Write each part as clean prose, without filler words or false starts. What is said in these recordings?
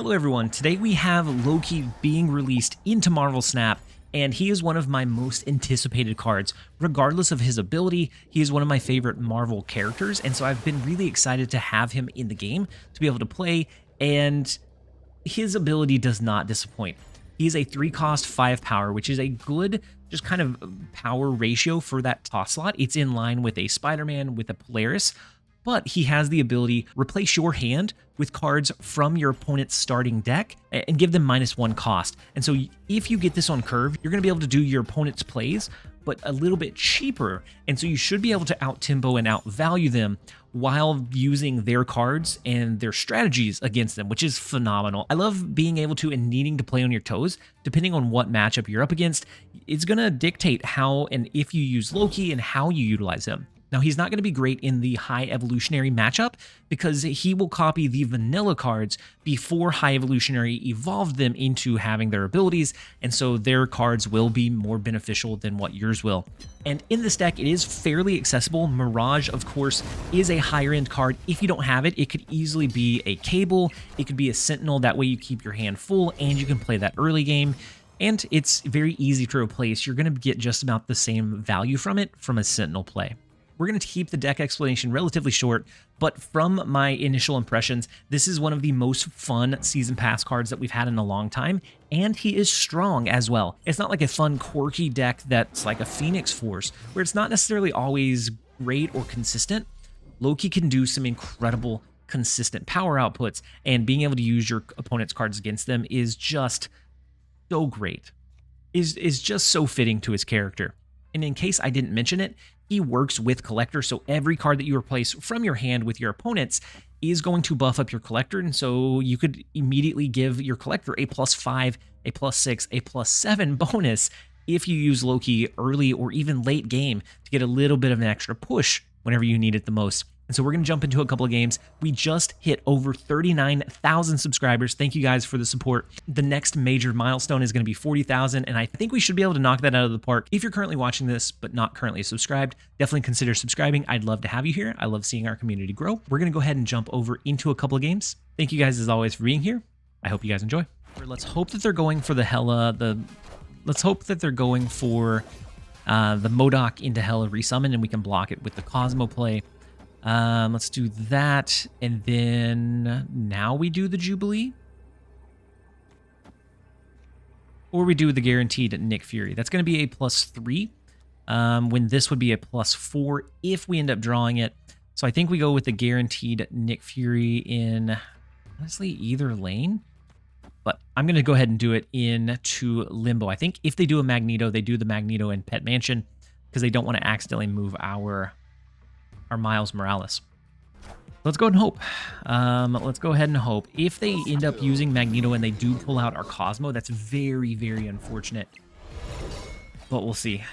Hello everyone, today we have Loki being released into Marvel Snap, and he is one of my most anticipated cards. Regardless of his ability, he is one of my favorite Marvel characters, and so I've been really excited to have him in the game to be able to play, and his ability does not disappoint. He is a 3-cost 5 power, which is a good just kind of power ratio for that toss slot. It's in line with a Spider-Man, with a Polaris, but he has the ability to replace your hand with cards from your opponent's starting deck and give them -1 cost. And so if you get this on curve, you're going to be able to do your opponent's plays, but a little bit cheaper. And so you should be able to out-tempo and outvalue them while using their cards and their strategies against them, which is phenomenal. I love being able to and needing to play on your toes. Depending on what matchup you're up against, it's going to dictate how and if you use Loki and how you utilize him. Now, he's not going to be great in the high evolutionary matchup because he will copy the vanilla cards before high evolutionary evolved them into having their abilities, and so their cards will be more beneficial than what yours will. And in this deck, it is fairly accessible. Mirage, of course, is a higher end card. If you don't have it, it could easily be a Cable, it could be a Sentinel, that way you keep your hand full and you can play that early game. And it's very easy to replace. You're going to get just about the same value from it from a Sentinel play. We're going to keep the deck explanation relatively short, but from my initial impressions, this is one of the most fun Season Pass cards that we've had in a long time, and he is strong as well. It's not like a fun, quirky deck that's like a Phoenix Force, where it's not necessarily always great or consistent. Loki can do some incredible, consistent power outputs, and being able to use your opponent's cards against them is just so great. Is just so fitting to his character. And in case I didn't mention it, he works with Collector, so every card that you replace from your hand with your opponent's is going to buff up your Collector, and so you could immediately give your Collector a +5, a +6, a +7 bonus if you use Loki early or even late game to get a little bit of an extra push whenever you need it the most. And so we're going to jump into a couple of games. We just hit over 39,000 subscribers. Thank you guys for the support. The next major milestone is going to be 40,000, and I think we should be able to knock that out of the park. If you're currently watching this but not currently subscribed, definitely consider subscribing. I'd love to have you here. I love seeing our community grow. We're going to go ahead and jump over into a couple of games. Thank you guys as always for being here. I hope you guys enjoy. Let's hope that they're going for the Hela. Let's hope that they're going for the Modok into Hela resummon, and we can block it with the Cosmo play. Let's do that, and then now we do the Jubilee, or we do the guaranteed Nick Fury. That's going to be a +3, when this would be a +4 if we end up drawing it. So I think we go with the guaranteed Nick Fury in, honestly, either lane, but I'm going to go ahead and do it into Limbo. I think if they do a Magneto, they do the Magneto in Pet Mansion because they don't want to accidentally move our Miles Morales. Let's go ahead and hope. Let's go ahead and hope. If they end up using Magneto and they do pull out our Cosmo, that's very, very unfortunate. But we'll see.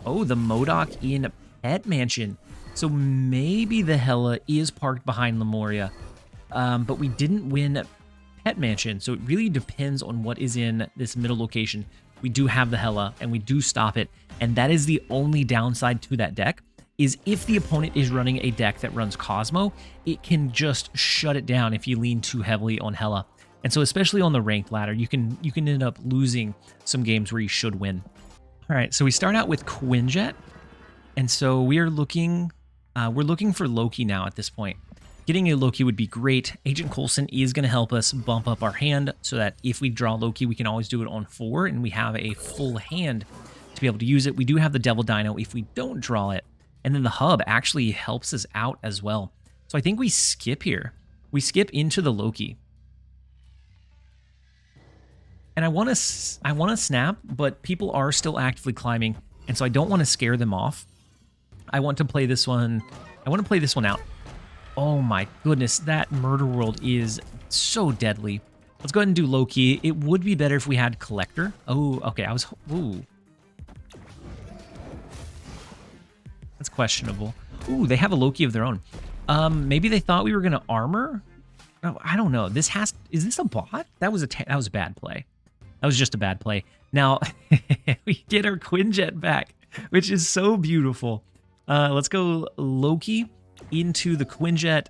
Oh, the Modok in Pet Mansion. So maybe the Hela is parked behind Lemuria, but we didn't win Pet Mansion, so it really depends on what is in this middle location. We do have the Hela, and we do stop it, and that is the only downside to that deck. Is if the opponent is running a deck that runs Cosmo, it can just shut it down if you lean too heavily on Hela. And so especially on the ranked ladder, you can end up losing some games where you should win. All right, so we start out with Quinjet, and so we're looking for Loki now at this point. Getting a Loki would be great. Agent Coulson is going to help us bump up our hand so that if we draw Loki, we can always do it on 4, and we have a full hand to be able to use it. We do have the Devil Dino if we don't draw it. And then the hub actually helps us out as well. So I think we skip here. We skip into the Loki. And I want to snap, but people are still actively climbing, and so I don't want to scare them off. I want to play this one. I want to play this one out. Oh my goodness, that Murder World is so deadly. Let's go ahead and do Loki. It would be better if we had Collector. Oh, okay. Ooh. That's questionable. Ooh, they have a Loki of their own. Maybe they thought we were gonna armor. Oh, I don't know. Is this a bot? That was a bad play. That was just a bad play. Now we get our Quinjet back, which is so beautiful. Let's go Loki. into the Quinjet,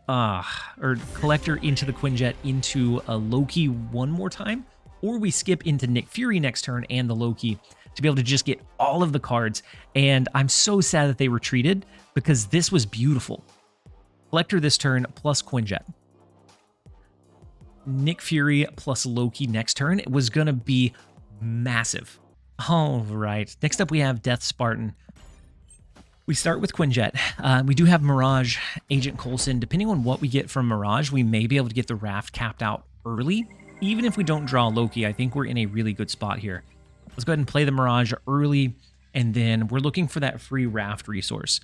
or Collector into the Quinjet into a Loki one more time, or we skip into Nick Fury next turn and the Loki to be able to just get all of the cards. And I'm so sad that they retreated because this was beautiful. Collector this turn plus Quinjet. Nick Fury plus Loki next turn. It was going to be massive. All right. Next up, we have Death Spartan. We start with Quinjet. We do have Mirage, Agent Coulson. Depending on what we get from Mirage, we may be able to get the raft capped out early. Even if we don't draw Loki, I think we're in a really good spot here. Let's go ahead and play the Mirage early, and then we're looking for that free raft resource.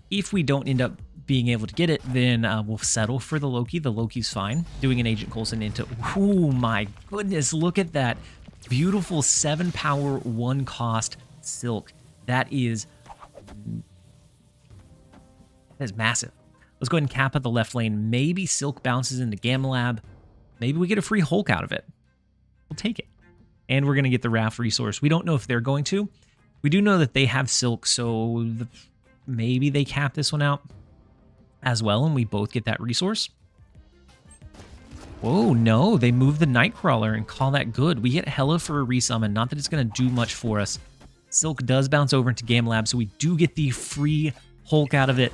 If we don't end up being able to get it, then we'll settle for the Loki. The Loki's fine. Doing an Agent Coulson into... Oh my goodness, look at that. Beautiful 7 power, 1 cost Silk. That is massive. Let's go ahead and cap at the left lane. Maybe Silk bounces into Gamma Lab. Maybe we get a free Hulk out of it. We'll take it. And we're going to get the raft resource. We don't know if they're going to. We do know that they have Silk, so maybe they cap this one out as well, and we both get that resource. Whoa, no, they move the Nightcrawler and call that good. We get Hela for a resummon. Not that it's going to do much for us. Silk does bounce over into Gamma Lab, so we do get the free Hulk out of it,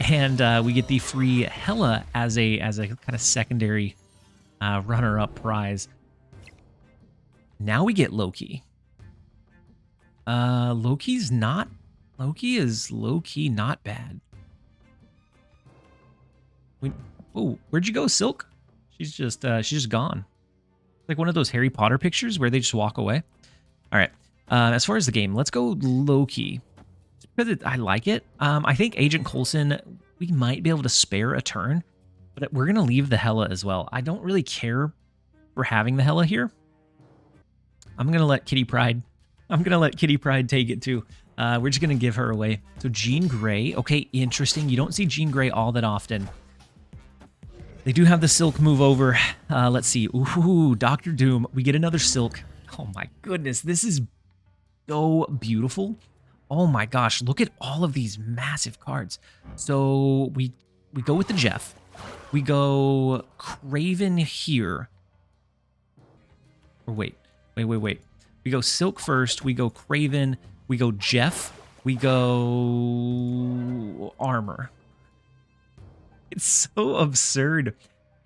and we get the free Hela as a kind of secondary runner-up prize. Now we get Loki. Loki is low-key not bad. Oh, where'd you go, Silk? She's just gone. Like one of those Harry Potter pictures where they just walk away. All right. As far as the game, let's go Loki. Because I like it. I think Agent Coulson, we might be able to spare a turn, but we're going to leave the Hela as well. I don't really care for having the Hela here. I'm going to let Kitty Pryde take it too. We're just going to give her away. So Jean Grey. Okay, interesting. You don't see Jean Grey all that often. They do have the Silk move over. Let's see. Ooh, Doctor Doom. We get another Silk. Oh my goodness. This is so beautiful. Oh my gosh. Look at all of these massive cards. So we go with the Jeff. We go Craven here. Or wait. We go Silk first. We go Craven. We go Jeff. We go Armor. It's so absurd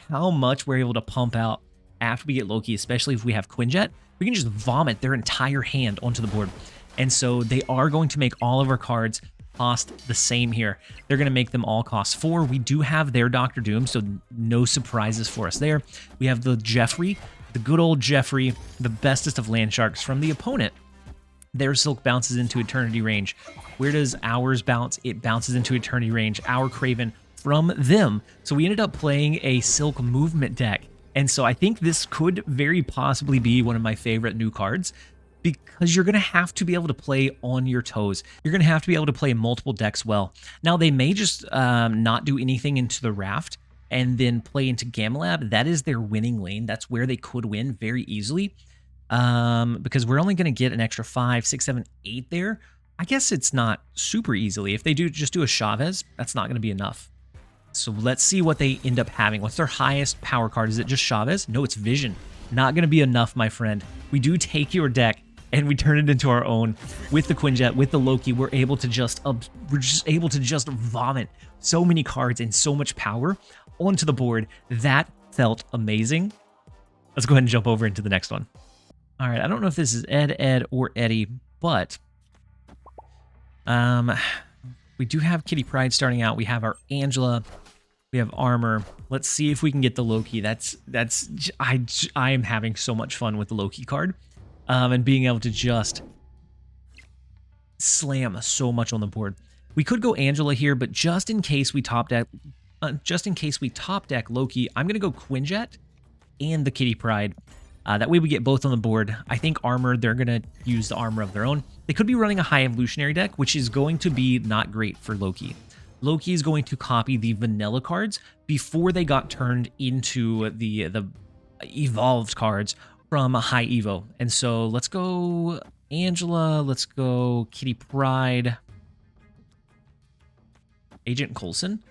how much we're able to pump out after we get Loki, especially if we have Quinjet. We can just vomit their entire hand onto the board. And so they are going to make all of our cards cost the same here. They're going to make them all cost 4. We do have their Doctor Doom, so no surprises for us there. We have the Jeffrey, the good old Jeffrey, the bestest of land sharks from the opponent. Their Silk bounces into Eternity range. Where does ours bounce? It bounces into Eternity range. Our Craven from them. So we ended up playing a Silk movement deck. And so I think this could very possibly be one of my favorite new cards because you're going to have to be able to play on your toes. You're going to have to be able to play multiple decks well. Now, they may just not do anything into the raft and then play into Gamma Lab. That is their winning lane. That's where they could win very easily because we're only going to get an extra 5, 6, 7, 8 there. I guess it's not super easily. If they just do a Chavez, that's not going to be enough. So let's see what they end up having. What's their highest power card? Is it just Chavez? No, it's Vision. Not going to be enough, my friend. We do take your deck and we turn it into our own with the Quinjet, with the Loki. We're just able to just vomit so many cards and so much power onto the board. That felt amazing. Let's go ahead and jump over into the next one. All right, I don't know if this is Ed, or Eddie, but we do have Kitty Pryde starting out. We have our Angela. We have Armor. Let's see if we can get the Loki. I am having so much fun with the Loki card, and being able to just slam so much on the board. We could go Angela here, but just in case we top deck, Loki, I'm gonna go Quinjet and the Kitty Pryde. That way we get both on the board. I think Armor, they're going to use the Armor of their own. They could be running a High Evolutionary deck, which is going to be not great for Loki. Loki is going to copy the vanilla cards before they got turned into the evolved cards from a High Evo. And so let's go Angela, let's go Kitty Pryde, Agent Coulson.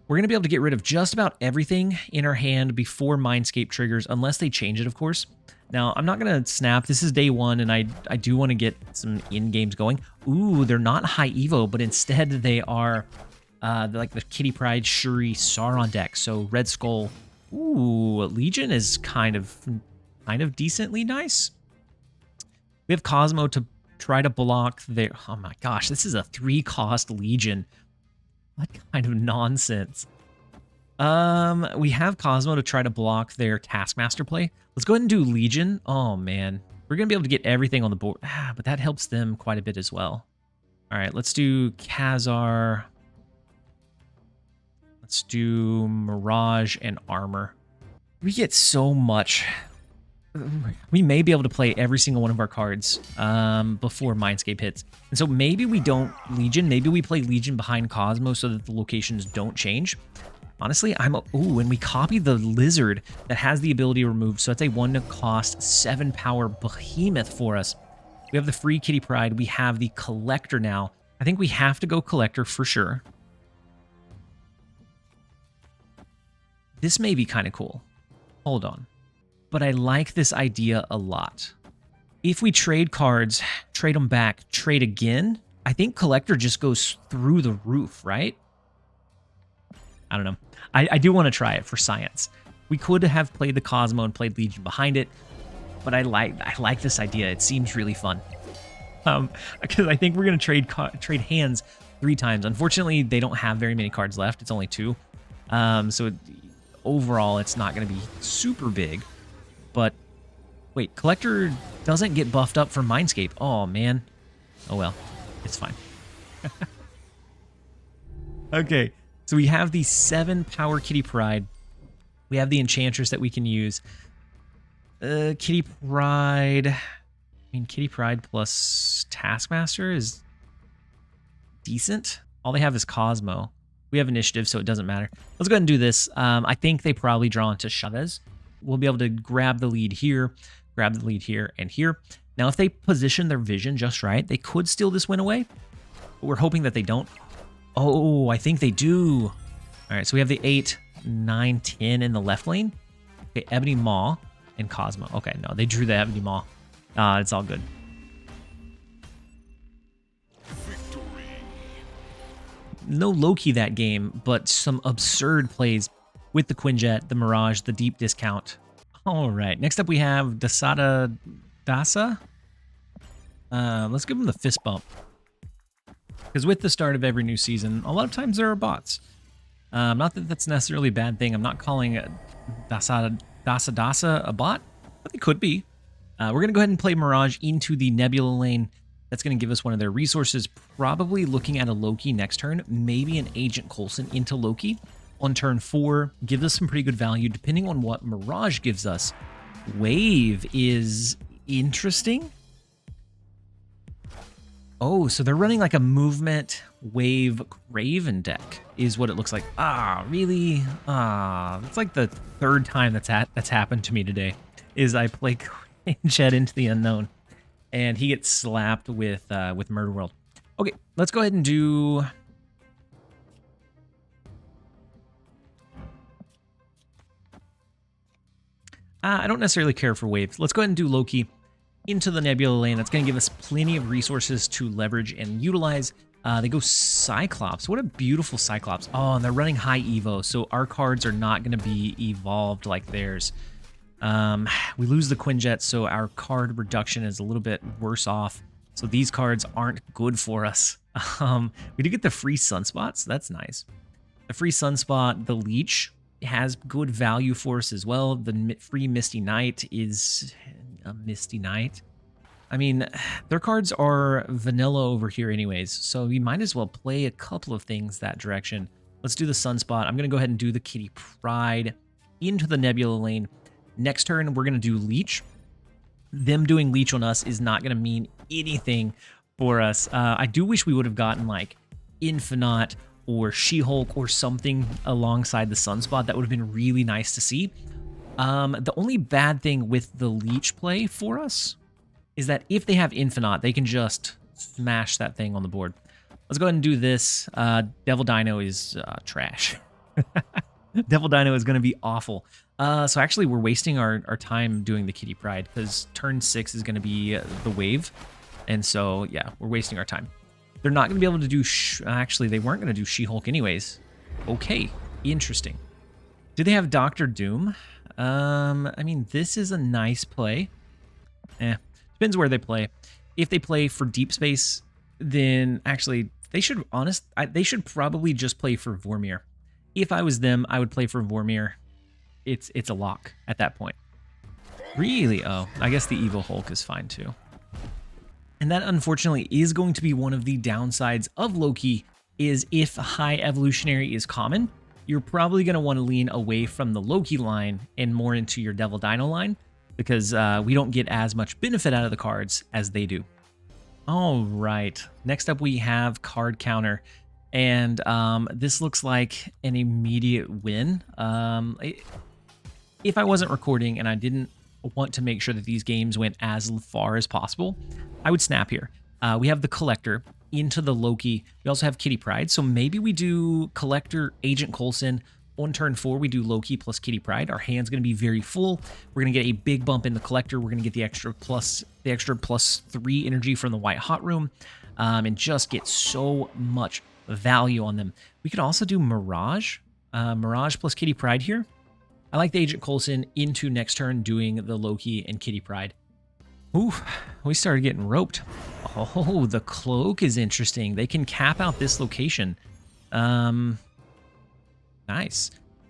We're going to be able to get rid of just about everything in our hand before Mindscape triggers, unless they change it, of course. Now, I'm not going to snap. This is day one, and I do want to get some in-games going. Ooh, they're not high Evo, but instead they are like the Kitty Pryde, Shuri, Sauron deck. So Red Skull. Ooh, Legion is kind of decently nice. We have Cosmo to try to block their... Oh my gosh, this is a 3-cost Legion. What kind of nonsense? We have Cosmo to try to block their Taskmaster play. Let's go ahead and do Legion. Oh, man. We're going to be able to get everything on the board. But that helps them quite a bit as well. All right, let's do Khazar. Let's do Mirage and Armor. We get so much. We may be able to play every single one of our cards before Mindscape hits. And so maybe we don't Legion. Maybe we play Legion behind Cosmo so that the locations don't change. Honestly, ooh, and we copy the Lizard that has the ability to remove. So that's a 1-cost 7-power behemoth for us. We have the free Kitty Pryde. We have the Collector now. I think we have to go Collector for sure. This may be kind of cool. Hold on. But I like this idea a lot. If we trade cards, trade them back, trade again, I think Collector just goes through the roof, right? I don't know. I do want to try it for science. We could have played the Cosmo and played Legion behind it, but I like this idea. It seems really fun. Because I think we're going to trade hands 3 times. Unfortunately, they don't have very many cards left. It's only 2. Overall, it's not going to be super big. But wait, Collector doesn't get buffed up for Mindscape. Oh, man. Oh, well. It's fine. Okay. So we have the 7-power Kitty Pryde. We have the Enchantress that we can use. Kitty Pryde. I mean, Kitty Pryde plus Taskmaster is decent. All they have is Cosmo. We have Initiative, so it doesn't matter. Let's go ahead and do this. I think they probably draw into Chavez. We'll be able to grab the lead here, grab the lead here, and here. Now, if they position their vision just right, they could steal this win away. But we're hoping that they don't. Oh, I think they do. All right, so we have the 8, 9, 10 in the left lane. Okay, Ebony Maw and Cosmo. Okay, no, they drew the Ebony Maw. It's all good. Victory. No Loki that game, but some absurd plays with the Quinjet, the Mirage, the deep discount. All right, next up we have Dasada. Let's give them the fist bump. Because with the start of every new season, a lot of times there are bots. Not that that's necessarily a bad thing. I'm not calling Dasada a bot, but they could be. We're going to go ahead and play Mirage into the Nebula lane. That's going to give us one of their resources, probably looking at a Loki next turn, maybe an Agent Coulson into Loki. On turn 4, gives us some pretty good value, depending on what Mirage gives us. Wave is interesting. Oh, so they're running like a movement wave Raven deck is what it looks like. Ah, really? It's like the 3rd time that's happened to me today is I play Quinjet into the Unknown and he gets slapped with Murder World. Okay, let's go ahead and do... I don't necessarily care for waves. Let's go ahead and do Loki into the Nebula lane. That's going to give us plenty of resources to leverage and utilize. They go Cyclops. What a beautiful Cyclops. Oh, and they're running high Evo, so our cards are not going to be evolved like theirs. We lose the Quinjet, so our card reduction is a little bit worse off. So these cards aren't good for us. We do get the free Sunspots. That's nice. The free Sunspot, the Leech, has good value for us as well. The free Misty Knight is a Misty Knight. I mean, their cards are vanilla over here anyways, so we might as well play a couple of things that direction. Let's do the Sunspot. I'm going to go ahead and do the Kitty Pryde into the Nebula lane. Next turn, we're going to do Leech. Them doing Leech on us is not going to mean anything for us. I do wish we would have gotten like Infinite or She-Hulk or something alongside the Sunspot. That would have been really nice to see. The only bad thing with the Leech play for us is that if they have Infinite, they can just smash that thing on the board. Let's go ahead and do this. Devil Dino is trash. Devil Dino is going to be awful. So actually, we're wasting our time doing the Kitty Pride because turn 6 is going to be the wave. And so, yeah, we're wasting our time. They're not going to be able to do... Actually, they weren't going to do She-Hulk anyways. Okay, interesting. Do they have Doctor Doom? I mean, this is a nice play. Depends where they play. If they play for Deep Space, then actually, they should they should probably just play for Vormir. If I was them, I would play for Vormir. It's a lock at that point. Really? Oh, I guess the Evil Hulk is fine too. And that, unfortunately, is going to be one of the downsides of Loki, is if High Evolutionary is common, you're probably going to want to lean away from the Loki line and more into your Devil Dino line, because we don't get as much benefit out of the cards as they do. All right, next up we have Card Counter, and this looks like an immediate win. If I wasn't recording and I didn't want to make sure that these games went as far as possible, I would snap here. We have the Collector into the Loki. We also have Kitty Pride, so maybe we do Collector, Agent Coulson. On turn 4, we do Loki plus Kitty Pride. Our hand's going to be very full. We're going to get a big bump in the Collector. We're going to get the extra plus 3 energy from the White Hot Room, and just get so much value on them. We could also do Mirage. Mirage plus Kitty Pride here. I like the Agent Coulson into next turn doing the Loki and Kitty Pride. Ooh, we started getting roped. Oh, the Cloak is interesting. They can cap out this location. Nice.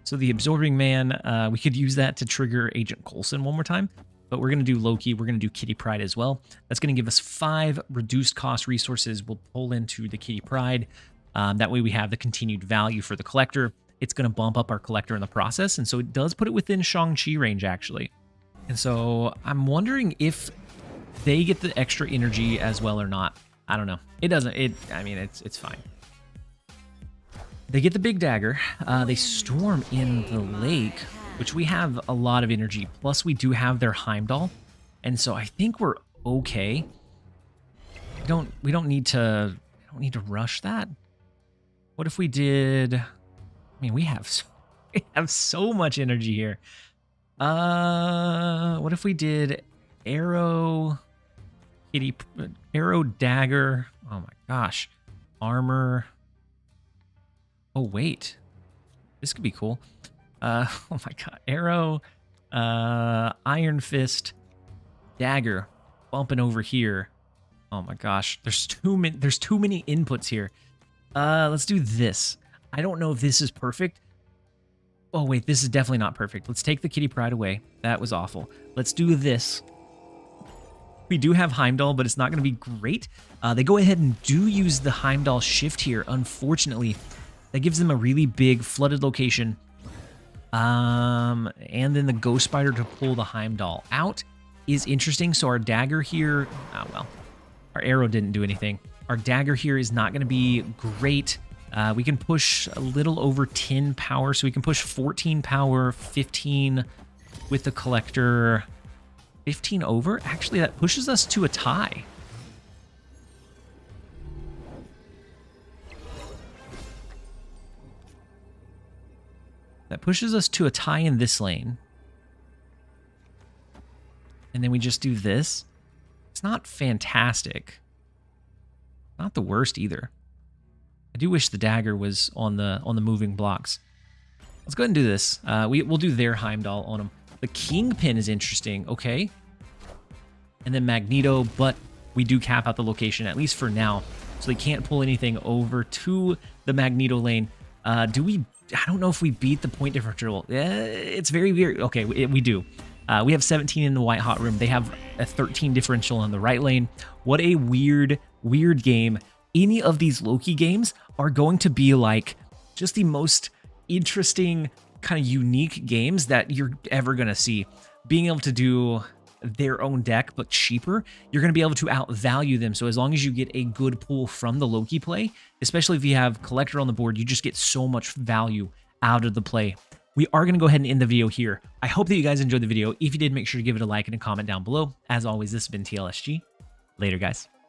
So the Absorbing Man, we could use that to trigger Agent Coulson one more time, but we're going to do Loki. We're going to do Kitty Pride as well. That's going to give us 5 reduced cost resources. We'll pull into the Kitty Pride. That way we have the continued value for the Collector. It's going to bump up our Collector in the process, and so it does put it within Shang-Chi range, actually. And so I'm wondering if they get the extra energy as well or not. I don't know. It doesn't. I mean, it's fine. They get the big dagger. They storm in the lake, which we have a lot of energy. Plus, we do have their Heimdall, and so I think we're okay. We don't need to rush that. What if we did? I mean, we have so much energy here. What if we did arrow, arrow dagger? Oh my gosh, armor. Oh wait, this could be cool. Oh my god, arrow, iron fist, dagger, bumping over here. Oh my gosh, there's too many inputs here. Let's do this. I don't know if this is perfect. Oh wait, this is definitely not perfect. Let's take the Kitty Pride away. That was awful. Let's do this. We do have Heimdall, but it's not going to be great. They go ahead and do use the Heimdall shift here, unfortunately. That gives them a really big flooded location. And then the Ghost Spider to pull the Heimdall out is interesting. So our dagger here, oh well, our arrow didn't do anything. Our dagger here is not going to be great. We can push a little over 10 power, so we can push 14 power, 15 with the Collector, 15 over. Actually, that pushes us to a tie. That pushes us to a tie in this lane. And then we just do this. It's not fantastic. Not the worst either. I do wish the dagger was on the moving blocks. Let's go ahead and do this. We'll do their Heimdall on them. The Kingpin is interesting. Okay. And then Magneto, but we do cap out the location, at least for now. So they can't pull anything over to the Magneto lane. Do we... I don't know if we beat the point differential. It's very weird. Okay, we do. We have 17 in the White Hot Room. They have a 13 differential on the right lane. What a weird game. Any of these Loki games are going to be like just the most interesting, kind of unique games that you're ever going to see. Being able to do their own deck, but cheaper, you're going to be able to outvalue them. So as long as you get a good pull from the Loki play, especially if you have Collector on the board, you just get so much value out of the play. We are going to go ahead and end the video here. I hope that you guys enjoyed the video. If you did, make sure to give it a like and a comment down below. As always, this has been TLSG. Later, guys.